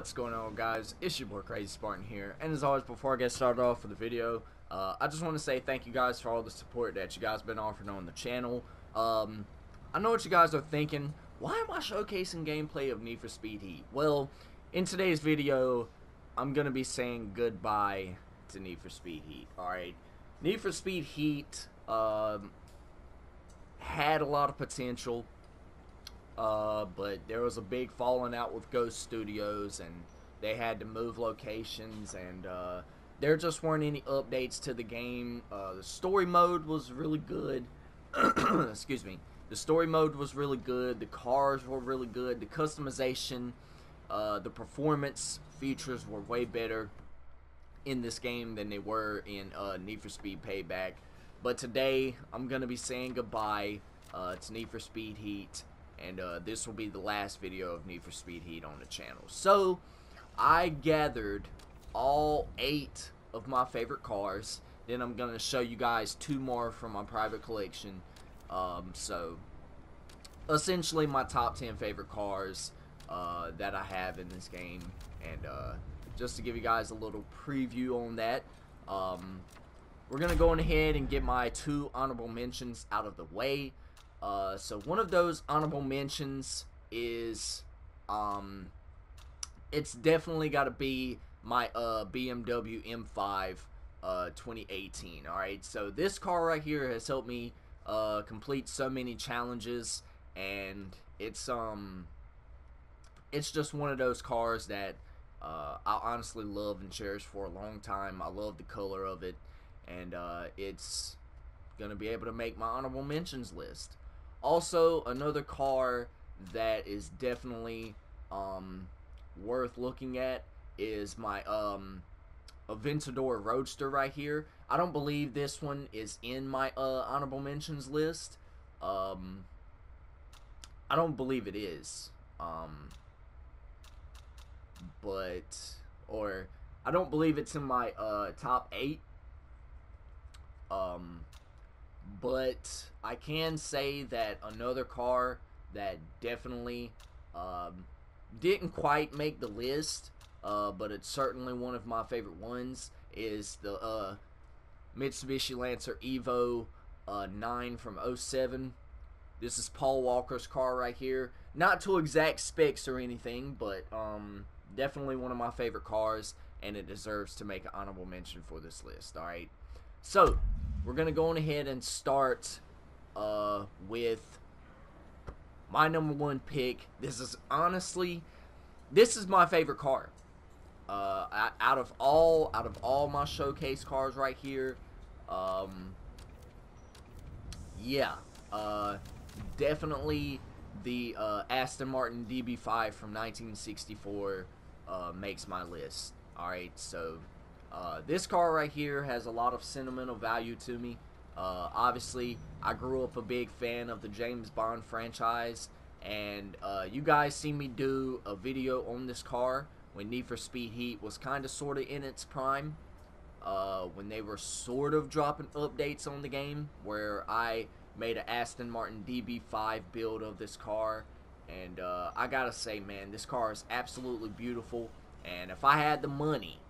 What's going on, guys? It's your boy Crazy Spartan here, and as always, before I get started off with the video, I just want to say thank you guys for all the support that you guys been offering on the channel. I know what you guys are thinking. Why am I showcasing gameplay of Need for Speed Heat? Well, in today's video, I'm gonna be saying goodbye to Need for Speed Heat. Alright, Need for Speed Heat had a lot of potential. But there was a big falling out with Ghost Studios, and they had to move locations, and there just weren't any updates to the game. The story mode was really good. Excuse me. The story mode was really good. The cars were really good. The customization, the performance features were way better in this game than they were in Need for Speed Payback. But today, I'm going to be saying goodbye to Need for Speed Heat. And this will be the last video of Need for Speed Heat on the channel. So, I gathered all 8 of my favorite cars. Then I'm going to show you guys 2 more from my private collection. So, essentially my top 10 favorite cars that I have in this game. And just to give you guys a little preview on that, we're going to go ahead and get my 2 honorable mentions out of the way. So one of those honorable mentions is, it's definitely got to be my BMW M5 2018. Alright, so this car right here has helped me complete so many challenges, and it's just one of those cars that I honestly love and cherish for a long time. I love the color of it, and it's gonna be able to make my honorable mentions list. Also, another car that is definitely worth looking at is my Aventador Roadster right here. I don't believe this one is in my honorable mentions list. I don't believe it is. I don't believe it's in my top 8. But I can say that another car that definitely didn't quite make the list, but it's certainly one of my favorite ones, is the Mitsubishi Lancer Evo 9 from 07. This is Paul Walker's car right here. Not to exact specs or anything, but definitely one of my favorite cars, and it deserves to make an honorable mention for this list. Alright, so we're going to go on ahead and start with my number 1 pick. This is my favorite car. Out of all my showcase cars right here, definitely the Aston Martin DB5 from 1964 makes my list. Alright, so this car right here has a lot of sentimental value to me. Obviously, I grew up a big fan of the James Bond franchise, and you guys see me do a video on this car when Need for Speed Heat was kind of sort of in its prime, when they were sort of dropping updates on the game, where I made an Aston Martin DB5 build of this car, and I gotta say, man, this car is absolutely beautiful, and if I had the money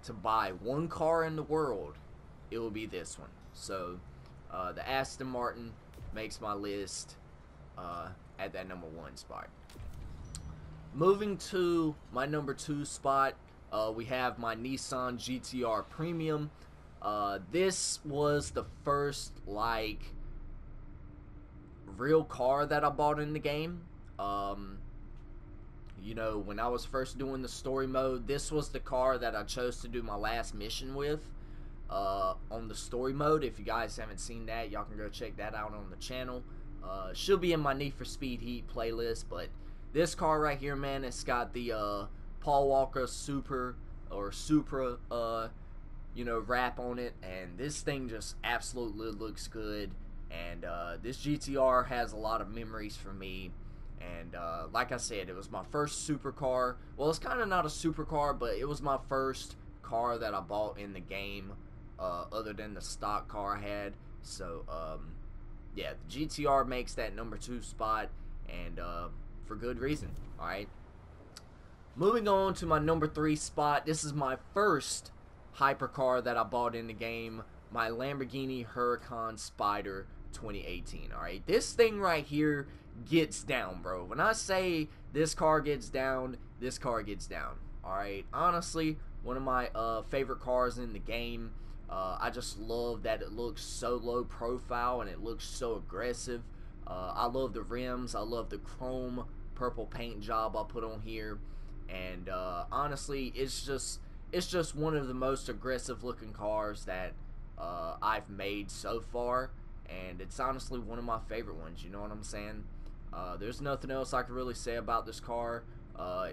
to buy one car in the world, it will be this one. So the Aston Martin makes my list at that number 1 spot. Moving to my number 2 spot, we have my Nissan GTR Premium. This was the first real car that I bought in the game. You know, when I was first doing the story mode, this was the car that I chose to do my last mission with on the story mode. If you guys haven't seen that, y'all can go check that out on the channel. Should be in my Need for Speed Heat playlist, but this car right here, man, it's got the Paul Walker Supra, you know, wrap on it, and this thing just absolutely looks good. And this GTR has a lot of memories for me. And like I said, it was my first supercar. Well, it's kind of not a supercar, but it was my first car that I bought in the game, other than the stock car I had. So, yeah, the GTR makes that number 2 spot, and for good reason. Alright, Moving on to my number 3 spot. This is my first hypercar that I bought in the game. My Lamborghini Huracan Spider 2018. Alright, this thing right here gets down, bro. When I say this car gets down, this car gets down. Alright, honestly, one of my favorite cars in the game. I just love that it looks so low profile and it looks so aggressive. I love the rims. I love the chrome purple paint job I put on here. And honestly, it's just one of the most aggressive looking cars that I've made so far, and it's honestly one of my favorite ones. You know what I'm saying? There's nothing else I can really say about this car.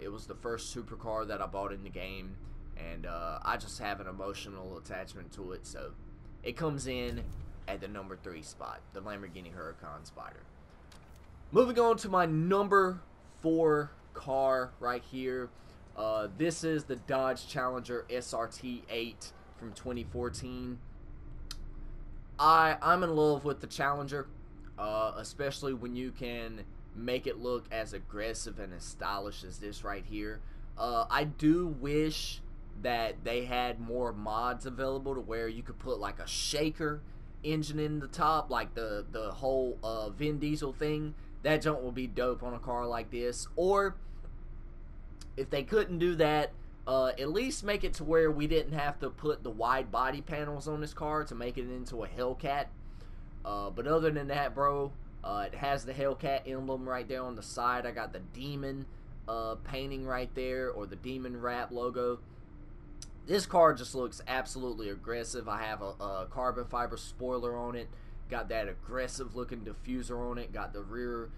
It was the first supercar that I bought in the game, and I just have an emotional attachment to it, so it comes in at the number 3 spot, the Lamborghini Huracan Spider. Moving on to my number 4 car right here. This is the Dodge Challenger SRT 8 from 2014. I'm in love with the Challenger, especially when you can make it look as aggressive and as stylish as this right here. I do wish that they had more mods available to where you could put like a shaker engine in the top, like the whole Vin Diesel thing. That junk will be dope on a car like this. Or if they couldn't do that, at least make it to where we didn't have to put the wide body panels on this car to make it into a Hellcat. But other than that, bro, it has the Hellcat emblem right there on the side. I got the demon painting right there, or the demon wrap logo. This car just looks absolutely aggressive. I have a carbon fiber spoiler on it. Got that aggressive looking diffuser on it. Got the rear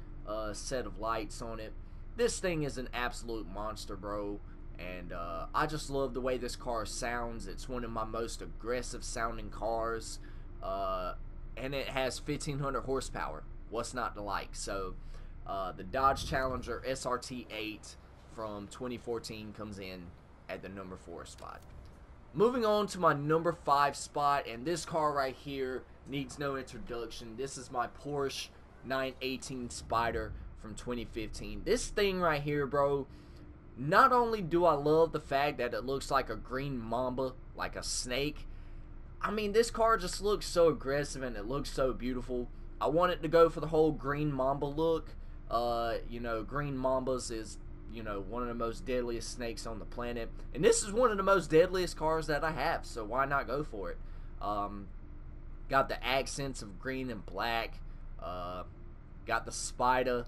set of lights on it. This thing is an absolute monster, bro. And I just love the way this car sounds. It's one of my most aggressive sounding cars. And it has 1,500 horsepower. What's not to like? So the Dodge Challenger SRT 8 from 2014 comes in at the number 4 spot. Moving on to my number 5 spot, and this car right here needs no introduction. This is my Porsche 918 Spider from 2015. This thing right here, bro, not only do I love the fact that it looks like a green mamba, like a snake, I mean, this car just looks so aggressive and it looks so beautiful. I want it to go for the whole green mamba look. You know, green mambas is, you know, one of the most deadliest snakes on the planet. And this is one of the most deadliest cars that I have, so why not go for it? Got the accents of green and black. Got the Spider,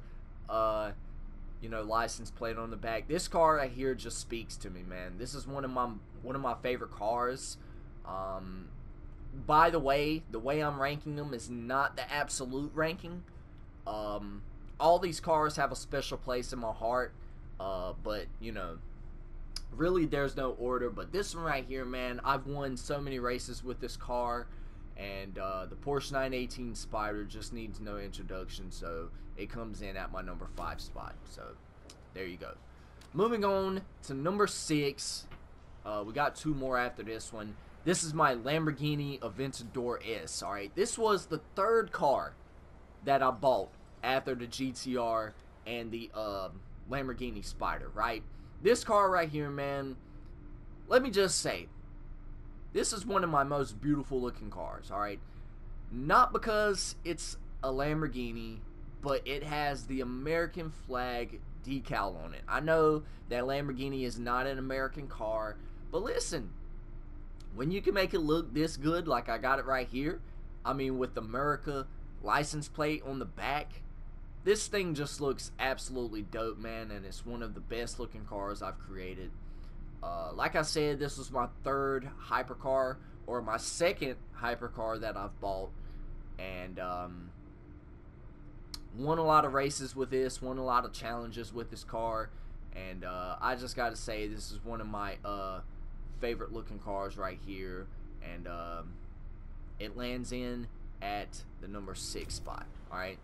you know, license plate on the back. This car right here just speaks to me, man. This is one of my favorite cars. By the way I'm ranking them is not the absolute ranking. All these cars have a special place in my heart. But, you know, really there's no order. But this one right here, man, I've won so many races with this car. And the Porsche 918 Spider just needs no introduction. So it comes in at my number 5 spot. So there you go. Moving on to number 6. We got 2 more after this one. This is my Lamborghini Aventador S. Alright, this was the 3rd car that I bought after the GTR and the Lamborghini Spider, right? This car right here, man, let me just say, this is one of my most beautiful looking cars, alright? Not because it's a Lamborghini, but it has the American flag decal on it. I know that Lamborghini is not an American car, but listen, when you can make it look this good, like I got it right here, I mean, with the America license plate on the back, this thing just looks absolutely dope, man, and it's one of the best looking cars I've created. Like I said, this was my 3rd hypercar, or my 2nd hypercar that I've bought, and won a lot of races with this, won a lot of challenges with this car, and I just gotta say, this is one of my favorite looking cars right here, and it lands in at the number 6 spot. Alright,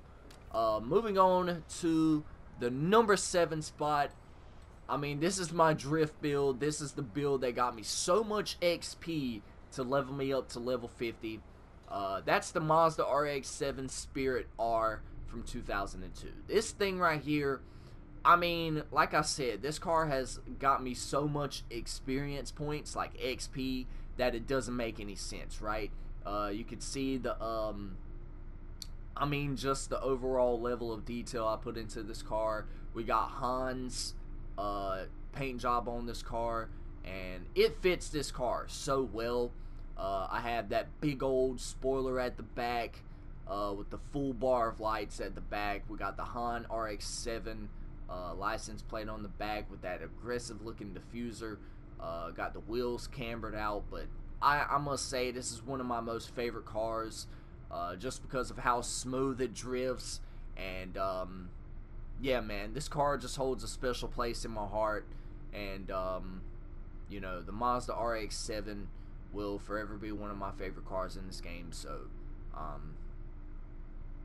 moving on to the number 7 spot. I mean, this is my drift build. This is the build that got me so much XP to level me up to level 50. That's the Mazda RX7 Spirit R from 2002. This thing right here, I mean, like I said, this car has got me so much experience points, like XP, that it doesn't make any sense, right? You could see the, I mean, just the overall level of detail I put into this car. We got Hans paint job on this car, and it fits this car so well. I have that big old spoiler at the back with the full bar of lights at the back. We got the Han RX7 license plate on the back with that aggressive looking diffuser. Got the wheels cambered out, but I must say this is one of my most favorite cars, just because of how smooth it drifts. And yeah, man, this car just holds a special place in my heart. And you know, the Mazda RX7 will forever be one of my favorite cars in this game. So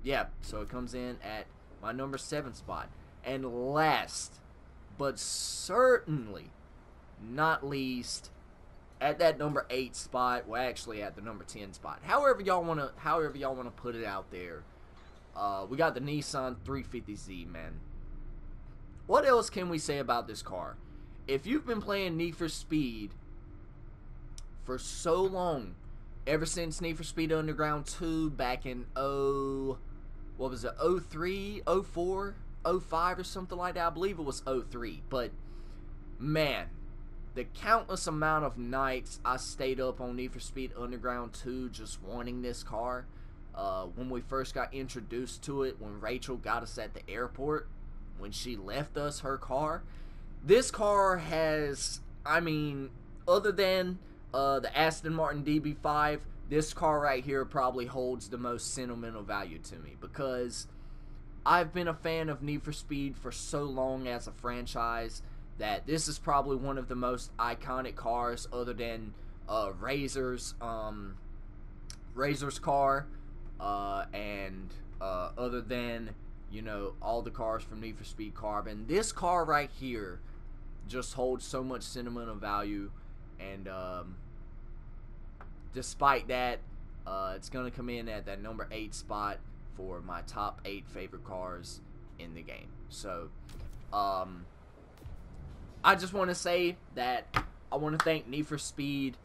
yeah, so it comes in at my number 7 spot. And last but certainly not least, at that number 8 spot, well, actually at the number 10 spot, however y'all wanna put it out there, we got the Nissan 350Z, man. What else can we say about this car? If you've been playing Need for Speed for so long, ever since Need for Speed Underground 2 back in 03, 04, 05 or something like that. I believe it was 03. But man, the countless amount of nights I stayed up on Need for Speed Underground 2 just wanting this car. When we first got introduced to it, when Rachel got us at the airport, when she left us her car. This car has, I mean, other than the Aston Martin DB5, this car right here probably holds the most sentimental value to me, because I've been a fan of Need for Speed for so long as a franchise that this is probably one of the most iconic cars, other than Razor's car, and other than, you know, all the cars from Need for Speed Carbon. This car right here just holds so much sentimental value, and despite that, it's going to come in at that number 8 spot for my top 8 favorite cars in the game. So, I just want to say that I want to thank Need for Speed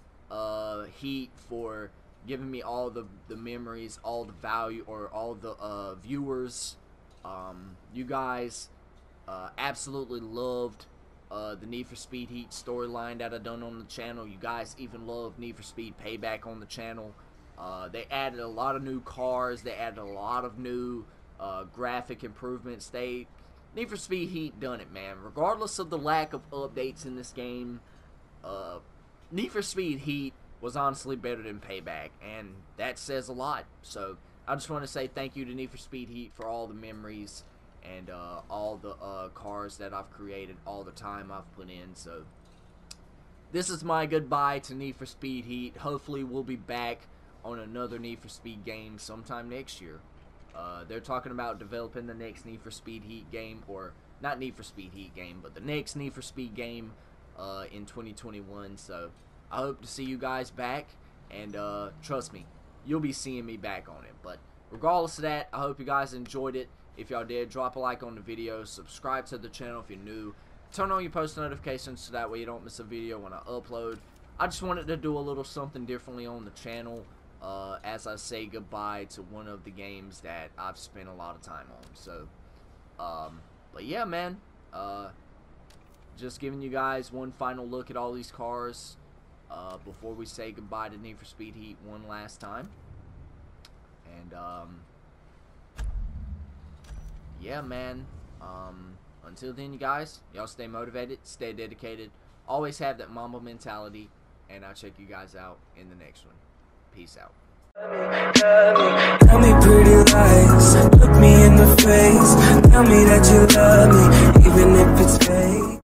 Heat for giving me all the memories, all the value, or all the viewers. You guys absolutely loved the Need for Speed Heat storyline that I've done on the channel. You guys even love Need for Speed Payback on the channel. They added a lot of new cars. They added a lot of new graphic improvements. Need for Speed Heat done it, man. Regardless of the lack of updates in this game, Need for Speed Heat was honestly better than Payback, and that says a lot. So I just want to say thank you to Need for Speed Heat for all the memories and all the cars that I've created, all the time I've put in. So this is my goodbye to Need for Speed Heat. Hopefully we'll be back on another Need for Speed game sometime next year. They're talking about developing the next Need for Speed Heat game, or not Need for Speed Heat game, but the next Need for Speed game in 2021. So I hope to see you guys back, and trust me, you'll be seeing me back on it. But regardless of that, I hope you guys enjoyed it. If y'all did, drop a like on the video, subscribe to the channel if you're new, turn on your post notifications so that way you don't miss a video when I upload. I just wanted to do a little something differently on the channel as I say goodbye to one of the games that I've spent a lot of time on. So, but yeah, man, just giving you guys one final look at all these cars before we say goodbye to Need for Speed Heat one last time. And yeah, man, until then, you guys, y'all stay motivated, stay dedicated, always have that mamba mentality, and I'll check you guys out in the next one. Peace out. Tell me pretty lies, look me in the face, tell me that you love me, even if it's fake.